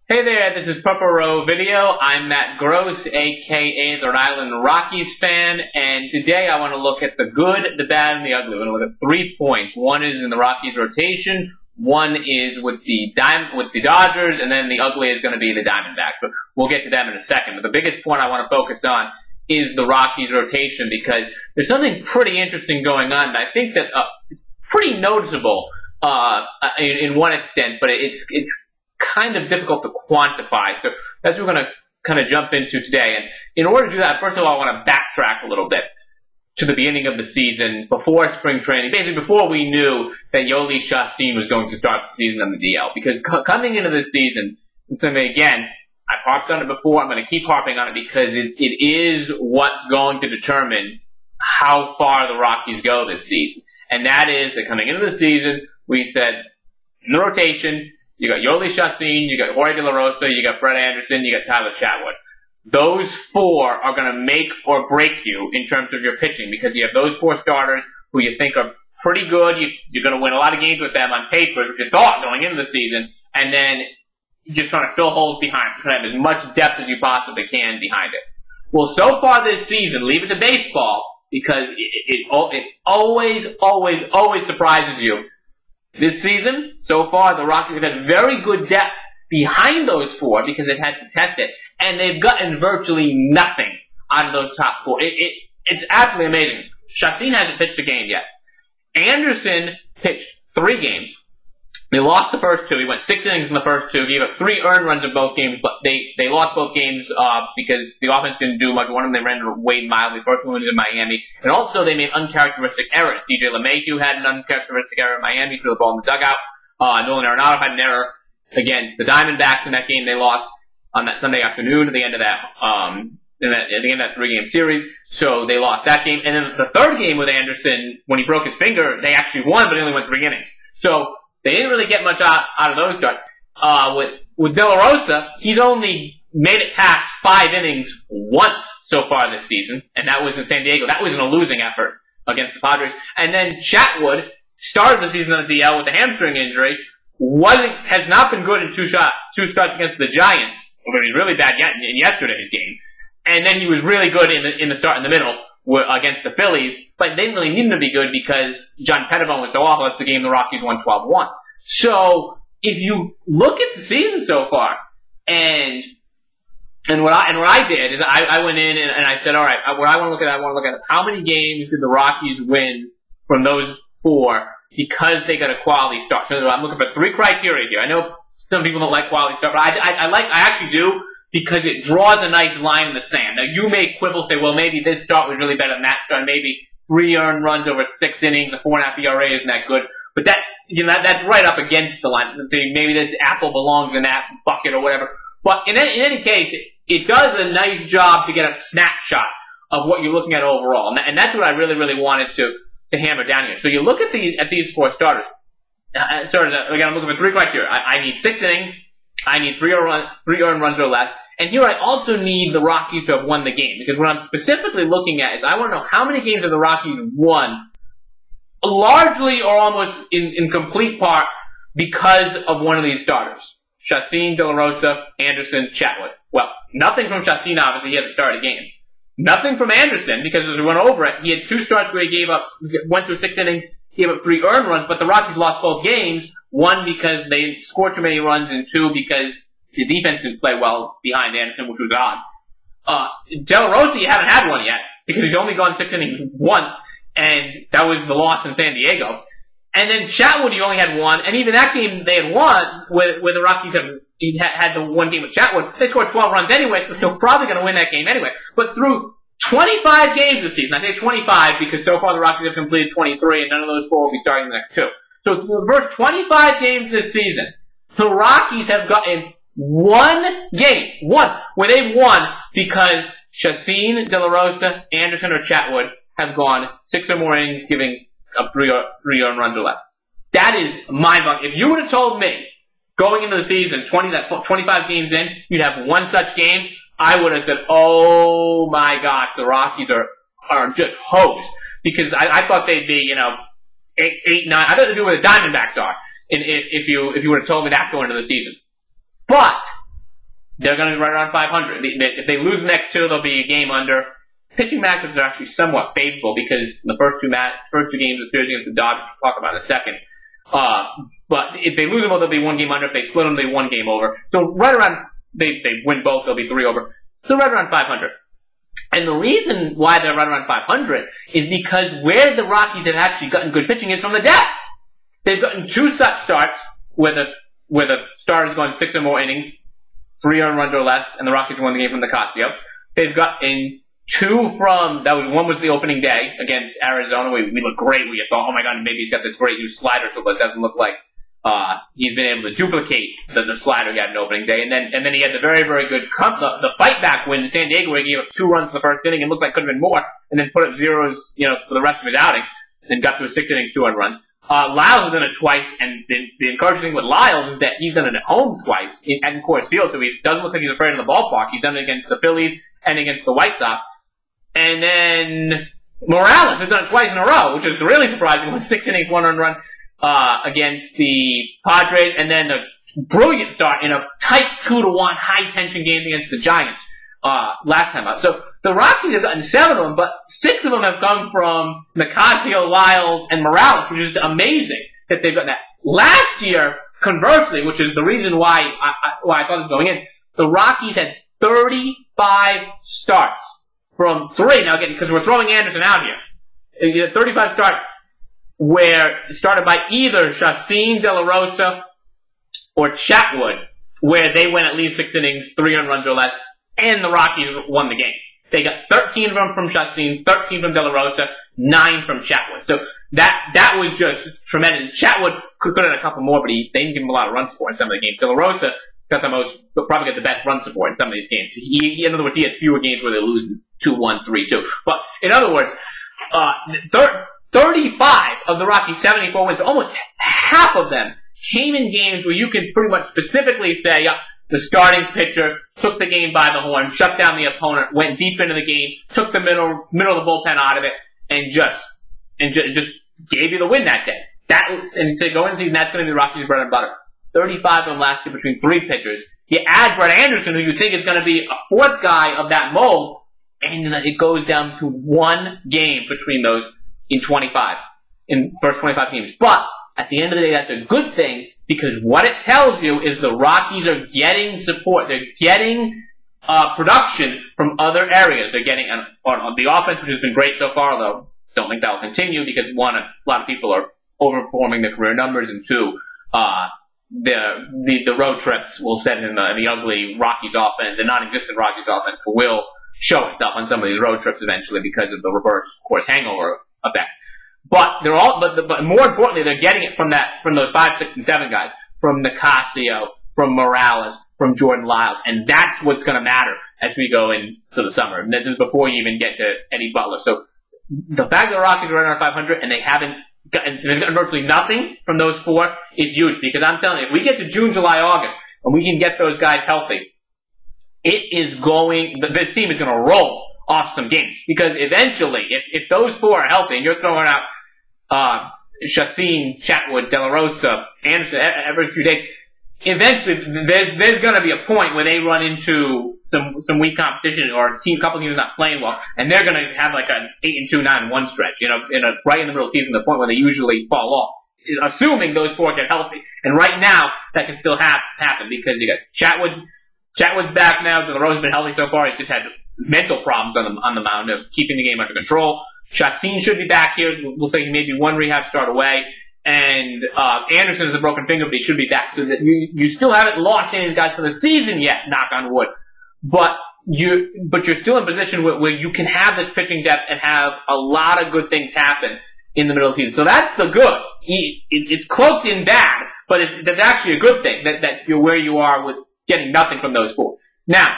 Hey there, this is Purple Row Video. I'm Matt Gross, aka the Rhode Island Rockies fan, and today I want to look at the good, the bad, and the ugly. We're going to look at 3 points. One is in the Rockies rotation, one is with the Dodgers, and then the ugly is going to be the Diamondbacks. But we'll get to them in a second. But the biggest point I want to focus on is the Rockies rotation, because there's something pretty interesting going on, and I think that it's pretty noticeable in one extent, but it's kind of difficult to quantify. So that's what we're going to kind of jump into today. And in order to do that, first of all, I want to backtrack a little bit to the beginning of the season, before spring training, basically before we knew that Yoli Chacin was going to start the season on the DL. Because coming into this season, and something again, I've harped on it before, I'm going to keep harping on it because it is what's going to determine how far the Rockies go this season. And that is that coming into the season, we said, in the rotation, you got Yoli Chacin, you got Jorge De La Rosa, you got Brett Anderson, you got Tyler Chatwood. Those four are going to make or break you in terms of your pitching, because you have those four starters who you think are pretty good. You're going to win a lot of games with them on paper, which you thought going into the season, and then you're just trying to fill holes behind, trying to have as much depth as you possibly can behind it. Well, so far this season, leave it to baseball, because it always surprises you. This season, so far, the Rockies have had very good depth behind those four because they've had to test it, and they've gotten virtually nothing out of those top four. It's absolutely amazing. Chacin hasn't pitched a game yet. Anderson pitched 3 games. They lost the first 2. He went 6 innings in the first 2. Gave up 3 earned runs in both games, but they lost both games because the offense didn't do much. One of them they ran to Wade Miley. First one was in Miami. And also they made uncharacteristic errors. DJ LeMahieu had an uncharacteristic error in Miami, threw the ball in the dugout. Nolan Arenado had an error against the Diamondbacks in that game. They lost on that Sunday afternoon at the end of that at the end of that 3-game series. So they lost that game. And then the third game with Anderson, when he broke his finger, they actually won, but he only went 3 innings. So they didn't really get much out of those starts. With De La Rosa, he's only made it past 5 innings once so far this season, and that was in San Diego. That was in a losing effort against the Padres. And then Chatwood started the season on the DL with a hamstring injury, has not been good in 2 starts against the Giants, although he was really bad in yesterday's game. And then he was really good in the start in the middle against the Phillies, but they didn't really need him to be good because John Pettibone was so awful. That's the game the Rockies won 12-1. So if you look at the season so far, and what I did is I went in and I said, all right, what I want to look at how many games did the Rockies win from those 4 because they got a quality start. So I'm looking for 3 criteria here. I know some people don't like quality start, but I actually do, because it draws a nice line in the sand. Now, you may quibble, say, well, maybe this start was really better than that start. Maybe 3 earned runs over 6 innings, a 4.5 ERA isn't that good. But that's right up against the line. So maybe this apple belongs in that bucket or whatever. But in any case, it does a nice job to get a snapshot of what you're looking at overall. And that's what I really wanted to hammer down here. So you look at these 4 starters. Again, I'm looking for 3 criteria. I need 6 innings. I need 3 earned runs or less. And here I also need the Rockies to have won the game. Because what I'm specifically looking at is I want to know how many games have the Rockies won, largely or almost in complete part because of one of these starters. Chacin, De La Rosa, Anderson, Chatwood. Well, nothing from Chacin, obviously, he hasn't started a game. Nothing from Anderson, because as we went over it, he had 2 starts where he went through 6 innings, gave up 3 earned runs, but the Rockies lost both games. 1 because they scored too many runs, and 2 because the defense didn't play well behind Anderson, which was odd. De La Rosa, you haven't had one yet, because he's only gone 6 innings once, and that was the loss in San Diego. And then Chatwood, you only had 1, and even that game they had won, where the Rockies had the 1 game with Chatwood, they scored 12 runs anyway, so they're probably going to win that game anyway. But through 25 games this season, I say 25 because so far the Rockies have completed 23, and none of those 4 will be starting the next 2. So through the first 25 games this season, the Rockies have gotten 1 game, where they've won because Chacin, De La Rosa, Anderson, or Chatwood have gone 6 or more innings, giving up 3 earned runs or less. That is mind-boggling. If you would have told me going into the season, 25 games in, you'd have 1 such game, I would have said, oh my gosh, the Rockies are just hosed. Because I thought they'd be, 8, 9. I thought they'd do what the Diamondbacks are. If you would have told me that going into the season. But they're going to be right around 500. If they lose the next two, they'll be a game under. Pitching matchups are actually somewhat favorable because the first two games of the series against the Dodgers, we'll talk about in a second. But if they lose them, they'll be one game under. If they split them, they'll be one game over. So right around, they win both, they'll be 3 over. So right around 500. And the reason why they're right around 500 is because where the Rockies have actually gotten good pitching is from the depth. They've gotten 2 such starts where the starter's gone 6 or more innings, 3 earned runs or less, and the Rockies won the game from Nicasio. They've gotten 2 from, one was the opening day against Arizona. We looked great. We thought, oh my god, maybe he's got this great new slider, but it doesn't look like he's been able to duplicate the slider he had in opening day. And then he had the very, very good the fight back win in San Diego where he gave up 2 runs in the first inning and looked like could have been more, and then put up zeros, for the rest of his outing, and got to a 6 inning 2 run. Lyles has done it twice, and the encouraging thing with Lyles is that he's done it at home twice at Coors Field, so he doesn't look like he's afraid of the ballpark. He's done it against the Phillies and against the White Sox. And then Morales has done it twice in a row, which is really surprising. With 6 innings, 1 earned run against the Padres, and then a brilliant start in a tight 2-1 high tension game against the Giants last time out. So the Rockies have gotten 7 of them, but 6 of them have come from Nicasio, Lyles, and Morales, which is amazing that they've gotten that. Last year, conversely, which is the reason why I thought it was going in, the Rockies had 35 starts from 3. Now again, because we're throwing Anderson out here, you had 35 starts where started by either Chacín, De La Rosa, or Chatwood, where they went at least 6 innings, 3 earned runs or less, and the Rockies won the game. They got 13 of them from Chacín, 13 from De La Rosa, 9 from Chatwood. So that was just tremendous. Chatwood could have had a couple more, but they didn't give him a lot of run support in some of the games. De La Rosa got probably got the best run support in some of these games. In other words, he had fewer games where they lose 2-1, 3-2. But in other words, 35 of the Rockies' 74 wins, almost half of them came in games where you can pretty much specifically say, yeah, the starting pitcher took the game by the horn, shut down the opponent, went deep into the game, took the middle of the bullpen out of it, and just gave you the win that day. And so going into the season, that's going to be the Rockies' bread and butter. 35 of them last year between 3 pitchers. You add Brett Anderson, who you think is going to be a 4th guy of that mold, and it goes down to 1 game between those in first 25 teams. But at the end of the day, that's a good thing, because what it tells you is the Rockies are getting support. They're getting production from other areas. They're getting on the offense, which has been great so far, although don't think that will continue because 1, a lot of people are overperforming their career numbers, and 2, the road trips will set in the ugly Rockies offense, the non-existent Rockies offense will show itself on some of these road trips eventually because of the reverse course hangover effect. But but more importantly, they're getting it from those 5, 6, and 7 guys, from Nicasio, from Morales, from Jordan Lyles, and that's what's going to matter as we go into the summer. And this is before you even get to Eddie Butler. So the fact that the Rockies are around 500 and they've gotten virtually nothing from those 4 is huge, because I'm telling you, if we get to June, July, August, and we can get those guys healthy, this team is going to roll off some games. Because eventually, if those 4 are healthy and you're throwing out Chacín, Chatwood, De La Rosa, Anderson every few days, eventually there's going to be a point where they run into some weak competition, or a couple teams not playing well, and they're going to have like an 8-2, 9-1 stretch, right in the middle of the season, the point where they usually fall off, assuming those 4 get healthy. And right now, that can still happen, because you got Chatwood's back now. De La Rosa's been healthy so far. He's just had mental problems on the mound of keeping the game under control. Chacín should be back here. We'll say maybe 1 rehab start away. And Anderson has a broken finger, but he should be back. So that you still haven't lost any of the guys for the season yet, knock on wood. But you're still in a position where you can have this pitching depth and have a lot of good things happen in the middle of the season. So that's the good. It's cloaked in bad, but that's actually a good thing that you're where you are with getting nothing from those 4. Now,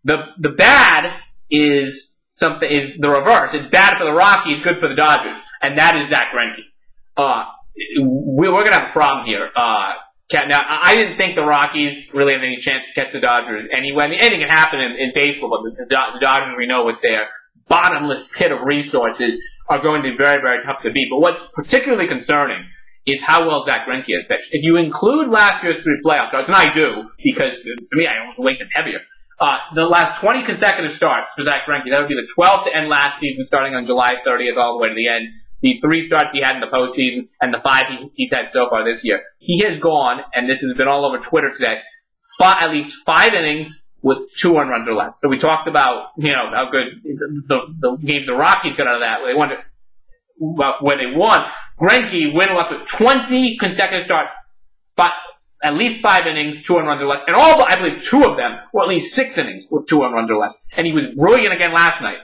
the bad is the reverse. It's bad for the Rockies, good for the Dodgers, and that is Zack Greinke. We're going to have a problem here. Now, I didn't think the Rockies really had any chance to catch the Dodgers anyway. I mean, anything can happen in baseball, but the Dodgers, we know, with their bottomless pit of resources, are going to be very, very tough to beat. But what's particularly concerning is how well Zack Greinke has pitched. If you include last year's 3 playoff starts, and I do, because to me, I almost weight them heavier, the last 20 consecutive starts for Zack Greinke, that would be the 12th to end last season, starting on July 30th all the way to the end. The 3 starts he had in the postseason, and the 5 he's had so far this year. He has gone, and this has been all over Twitter today, at least 5 innings with 2 earned runs or less. So we talked about, how good the games the Rockies got out of that, where they won. Greinke went left with 20 consecutive starts, but at least 5 innings, 2 earned runs or less, and all but I believe 2 of them were at least 6 innings with 2 earned runs or less. And he was brilliant again last night.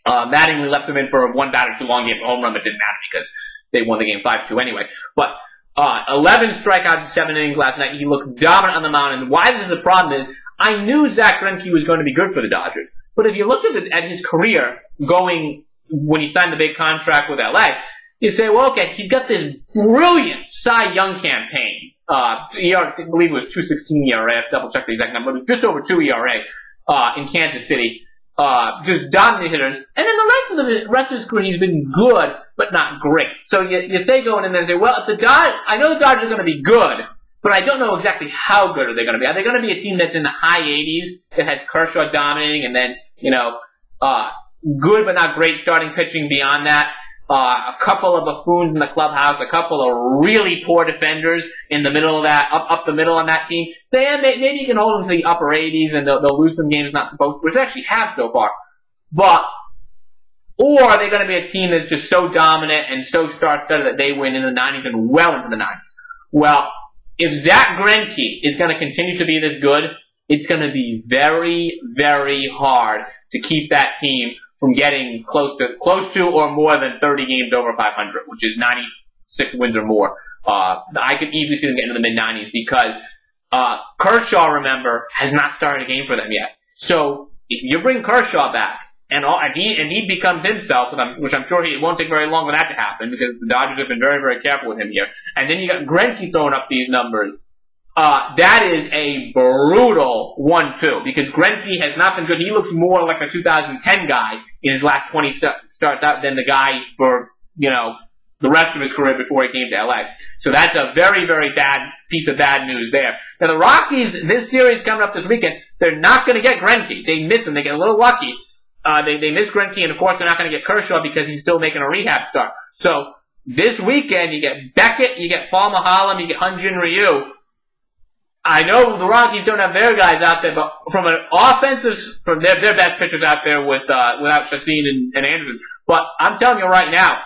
Mattingly left him in for a 1 batter too long game, a home run, but didn't matter because they won the game 5-2 anyway. But 11 strikeouts in 7 innings last night. He looks dominant on the mound, and why this is the problem is, I knew Zack Greinke was going to be good for the Dodgers. But if you looked at his career going when he signed the big contract with LA, you say, well, okay, he's got this brilliant Cy Young campaign. I believe it was 2.16 ERA. I have to double check the exact number. It was just over 2 ERA in Kansas City. Just dominant hitters. And then the rest of his career, he's been good, but not great. So you say going in there and say, well, I know the Dodgers are going to be good, but I don't know exactly how good are they going to be. Are they going to be a team that's in the high 80s that has Kershaw dominating and then, good but not great starting pitching beyond that? A couple of buffoons in the clubhouse, a couple of really poor defenders in the middle of that, up the middle on that team. So yeah, maybe you can hold them to the upper 80s and they'll lose some games not supposed to, which they actually have so far. Or are they going to be a team that's just so dominant and so star-studded that they win in the 90s and well into the 90s? Well, if Zack Greinke is going to continue to be this good, it's going to be very, very hard to keep that team from getting close to or more than 30 games over 500, which is 96 wins or more. I could easily see them getting into the mid-90s because Kershaw, remember, has not started a game for them yet. So if you bring Kershaw back and he becomes himself, which I'm sure it won't take very long for that to happen because the Dodgers have been very, very careful with him here. And then you got Greinke throwing up these numbers. That is a brutal 1-2 because Greinke has not been good. He looks more like a 2010 guy in his last 20 starts out than the guy for, the rest of his career before he came to LA. So that's a very, very bad piece of bad news there. Now the Rockies, this series coming up this weekend, they're not going to get Greinke. They miss him. They get a little lucky. They miss Greinke, and of course they're not going to get Kershaw because he's still making a rehab start. So this weekend you get Beckett, you get Paul Mahalam, you get Hyun-Jin Ryu. I know the Rockies don't have their guys out there, but from an offensive, from their best pitchers out there without Chacin and Anderson. But I'm telling you right now,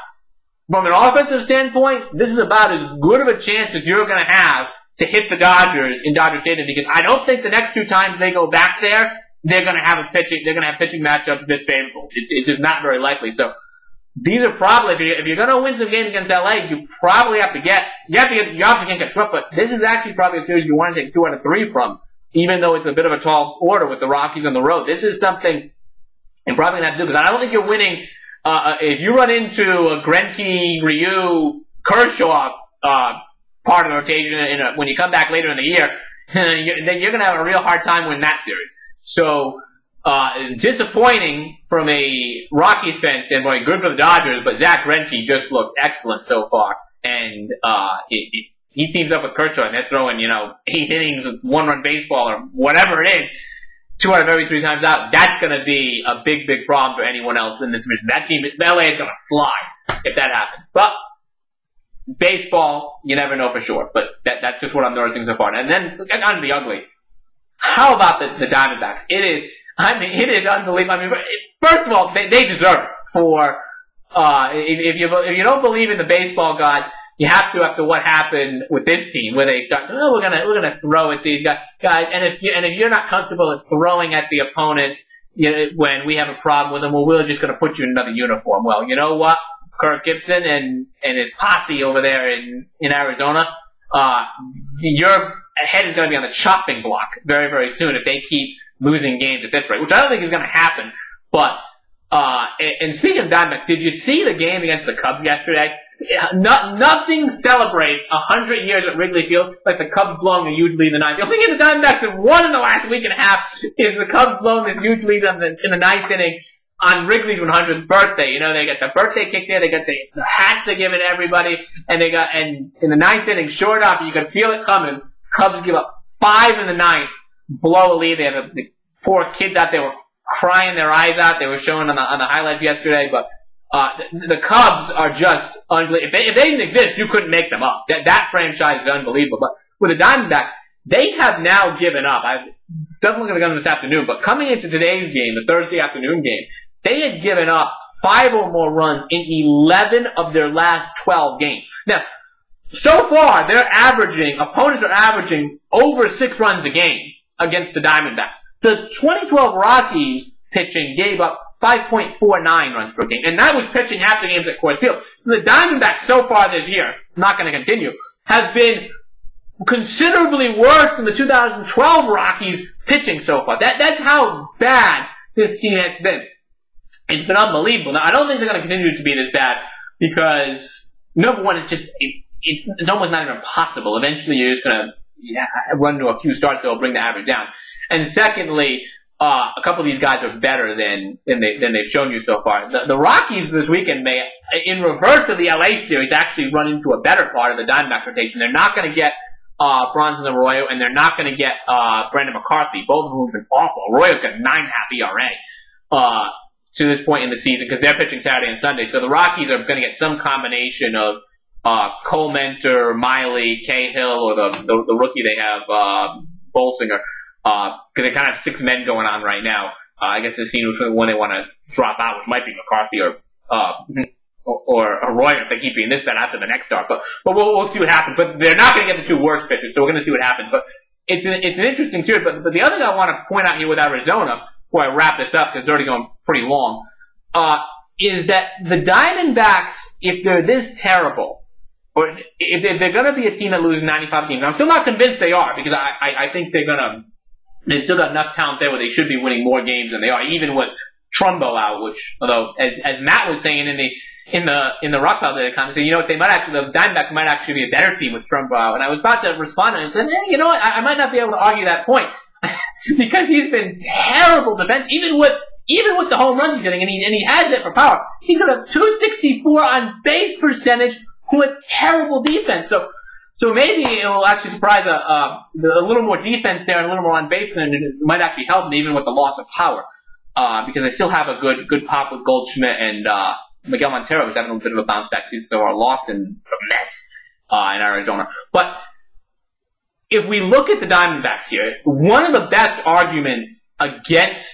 from an offensive standpoint, this is about as good of a chance as you're going to have to hit the Dodgers in Dodger Stadium because I don't think the next 2 times they go back there, they're going to have pitching matchups this favorable. It's just not very likely. So these are probably, if you're going to win some games against LA, you probably have to get swept, but this is actually probably a series you want to take 2 out of 3 from, even though it's a bit of a tall order with the Rockies on the road. This is something you're probably going to have to do, because I don't think you're winning, if you run into a Greinke, Ryu, Kershaw, part of the rotation when you come back later in the year, then you're going to have a real hard time winning that series. So, disappointing from a Rockies fan standpoint, good for the Dodgers, but Zack Greinke just looked excellent so far. And, he teams up with Kershaw and they're throwing, 8 innings of 1-run baseball or whatever it is, 2 out of every 3 times out. That's gonna be a big, big problem for anyone else in this division. That team, LA is gonna fly if that happens. But, baseball, you never know for sure. But that's just what I'm noticing so far. And then, on to the ugly. How about the Diamondbacks? It is unbelievable. I mean, first of all, they deserve it for, if you don't believe in the baseball god, you have to after what happened with this team, where they start, we're gonna throw at these guys, and if you're not comfortable at throwing at the opponents, when we have a problem with them, well, we're just gonna put you in another uniform. Well, you know what? Kirk Gibson and his posse over there in Arizona, your head is gonna be on the chopping block very, very soon if they keep losing games at this rate, which I don't think is gonna happen. But, and speaking of Diamondbacks, did you see the game against the Cubs yesterday? Nothing celebrates 100 years at Wrigley Field like the Cubs blowing a huge lead in the ninth. The only game the Diamondbacks have won in the last week and a half is the Cubs blowing this huge lead in the ninth inning. on Wrigley's 100th birthday. You know, they got the birthday kick there, they got the hats they're giving everybody, and in the ninth inning, short off, you could feel it coming. Cubs give up 5 in the ninth, blow a lead. They had the poor kids out there were crying their eyes out. They were showing on the highlights yesterday, but the Cubs are just unbelievable. If they didn't exist, you couldn't make them up. That franchise is unbelievable. But with the Diamondbacks, they have now given up. I'm definitely going to go this afternoon, but coming into today's game, the Thursday afternoon game, they had given up 5 or more runs in 11 of their last 12 games. Now, so far, opponents are averaging over 6 runs a game against the Diamondbacks. The 2012 Rockies pitching gave up 5.49 runs per game, and that was pitching half the games at Coors Field. So the Diamondbacks so far this year, not going to continue, have been considerably worse than the 2012 Rockies pitching so far. That's how bad this team has been. It's been unbelievable. Now, I don't think they're going to continue to be this bad because, number one, it's almost not even possible. Eventually, you're just going to run to a few starts that will bring the average down. And secondly, a couple of these guys are better than they've shown you so far. The Rockies this weekend may, in reverse of the LA series, actually run into a better part of the Diamondback rotation. They're not going to get Bronson Arroyo, and they're not going to get Brandon McCarthy. Both of them have been awful. Arroyo's got 9.5 ERA to this point in the season because they're pitching Saturday and Sunday. So the Rockies are going to get some combination of Cole Mentor, Miley, Cahill, or the rookie they have, Bolsinger. Because they kind of have 6 men going on right now. I guess they're seeing which one they want to drop out, which might be McCarthy or Arroyo if they keep being this bad after the next start. But we'll see what happens. But they're not going to get the 2 worst pitchers, so we're going to see what happens. But it's an interesting series. But the other thing I want to point out here with Arizona, before I wrap this up, because it's already going pretty long, is that the Diamondbacks, if they're this terrible, or if they're going to be a team that loses 95 games, I'm still not convinced they are, because I think they've still got enough talent there where they should be winning more games than they are, even with Trumbo out, which, although, as Matt was saying in the Rock Pile conversation, you know what, the Diamondbacks might actually be a better team with Trumbo out. And I was about to respond and I said, you know what, I might not be able to argue that point. Because he's been terrible defense, even with the home runs he's hitting, and he has it for power. He's got a 264 on base percentage with terrible defense. So maybe it will actually surprise a little more defense there and a little more on base, and it might actually help them even with the loss of power. Because they still have a good pop with Goldschmidt and Miguel Montero, who's having a bit of a bounce back season, so are lost in a mess in Arizona. But if we look at the Diamondbacks here, one of the best arguments against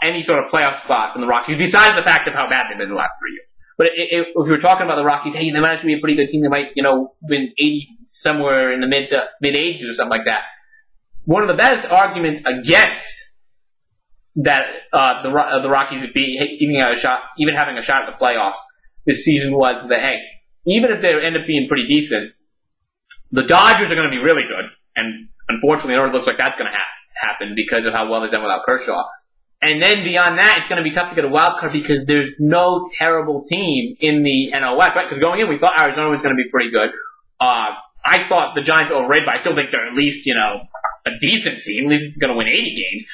any sort of playoff spot in the Rockies, besides the fact of how bad they've been the last 3 years. But if we were talking about the Rockies, hey, they might actually be a pretty good team. They might, win 80 somewhere in the mid-80s or something like that. One of the best arguments against that the Rockies would be even having a shot at the playoffs this season was that, hey, even if they end up being pretty decent, the Dodgers are going to be really good, and unfortunately, it looks like that's going to happen because of how well they've done without Kershaw. And then beyond that, it's going to be tough to get a wild card because there's no terrible team in the NL West, right? Because going in, we thought Arizona was going to be pretty good. I thought the Giants were overrated, but I still think they're at least, a decent team. At least going to win 80 games.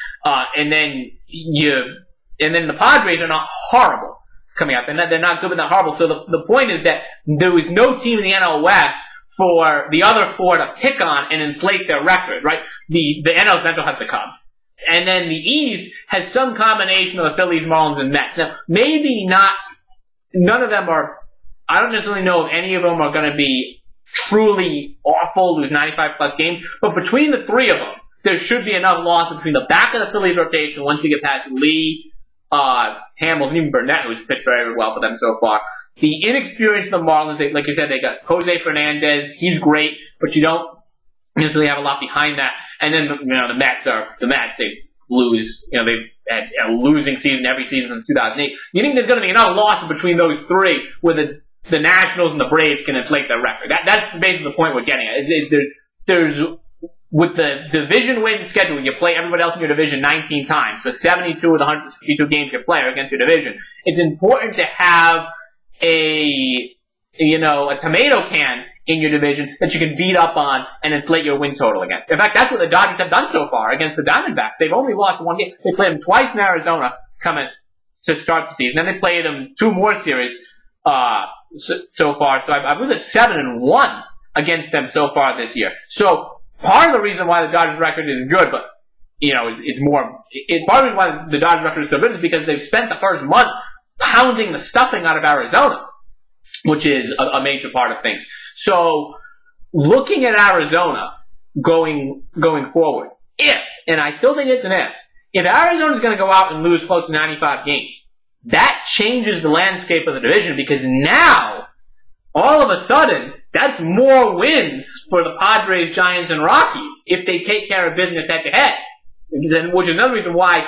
And then the Padres are not horrible coming up. They're not good, but not horrible. So the point is that there was no team in the NL West for the other 4 to pick on and inflate their record, right? The NL Central has the Cubs. And then the East has some combination of the Phillies, Marlins, and Mets. Now, maybe none of them are, I don't necessarily know if any of them are going to be truly awful, lose 95 plus games, but between the 3 of them, there should be enough loss between the back of the Phillies rotation once you get past Lee, Hamels, and even Burnett, who's pitched very well for them so far. The inexperience of the Marlins, like you said, they got Jose Fernandez, he's great, but you don't necessarily have a lot behind that. And then, the Mets, they lose, they've had a losing season every season since 2008. You think there's going to be enough losses between those 3 where the Nationals and the Braves can inflate their record? That's basically the point we're getting at. There's with the division win schedule, you play everybody else in your division 19 times. So 72 of the 162 games you play are against your division. It's important to have a tomato can in your division that you can beat up on and inflate your win total against. In fact, that's what the Dodgers have done so far against the Diamondbacks. They've only lost 1 game. They played them twice in Arizona, coming to start the season. Then they played them 2 more series so far. So I believe it's 7-1 against them so far this year. So part of the reason why the Dodgers record is good, but part of the reason why the Dodgers record is so good is because they've spent the first month pounding the stuffing out of Arizona, which is a major part of things. So looking at Arizona going forward, and I still think it's an if Arizona's going to go out and lose close to 95 games, that changes the landscape of the division, because now, all of a sudden, that's more wins for the Padres, Giants, and Rockies if they take care of business head-to-head. Which is another reason why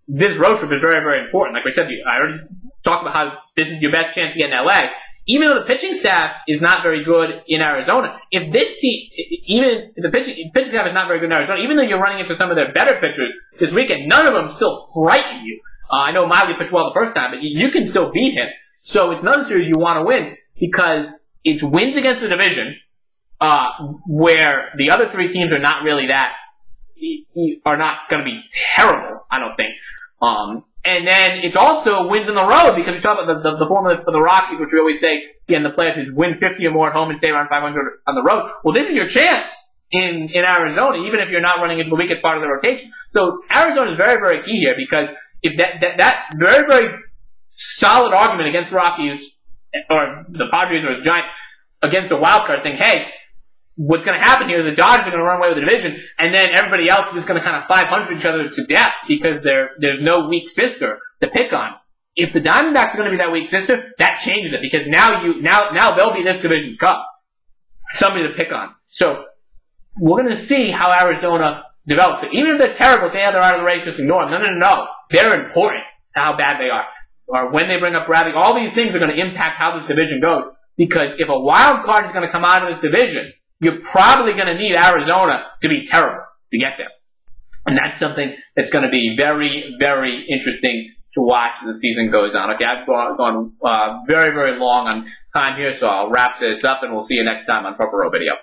this road trip is very, very important. Like I said, I already talked about how this is your best chance to get in LA. Even though the pitching staff is not very good in Arizona, if this team, even if the pitching staff is not very good in Arizona, even though you're running into some of their better pitchers this weekend, none of them still frighten you. I know Miley pitched well the first time, but you can still beat him. So it's another series you want to win, because it's wins against the division, where the other 3 teams are not really are not going to be terrible, I don't think. And then it's also wins on the road, because we talk about the formula for the Rockies, which we always say in the playoffs is win 50 or more at home and stay around 500 on the road. Well, this is your chance in Arizona, even if you're not running into the weakest part of the rotation. So Arizona is very, very key here, because if that very, very solid argument against the Rockies, or the Padres or the Giants, against a wild card, saying, hey, what's going to happen here is the Dodgers are going to run away with the division, and then everybody else is just going to kind of 500 each other to death, because there's no weak sister to pick on. If the Diamondbacks are going to be that weak sister, that changes it, because now they'll be this division's cup, somebody to pick on. So we're going to see how Arizona develops. But even if they're terrible, say they're out of the race, just ignore them. No. They're important to how bad they are. Or when they bring up Bradley, all these things are going to impact how this division goes. Because if a wild card is going to come out of this division, you're probably going to need Arizona to be terrible to get there. And that's something that's going to be very, very interesting to watch as the season goes on. Okay, I've gone very, very long on time here, so I'll wrap this up, and we'll see you next time on Purple Row Video.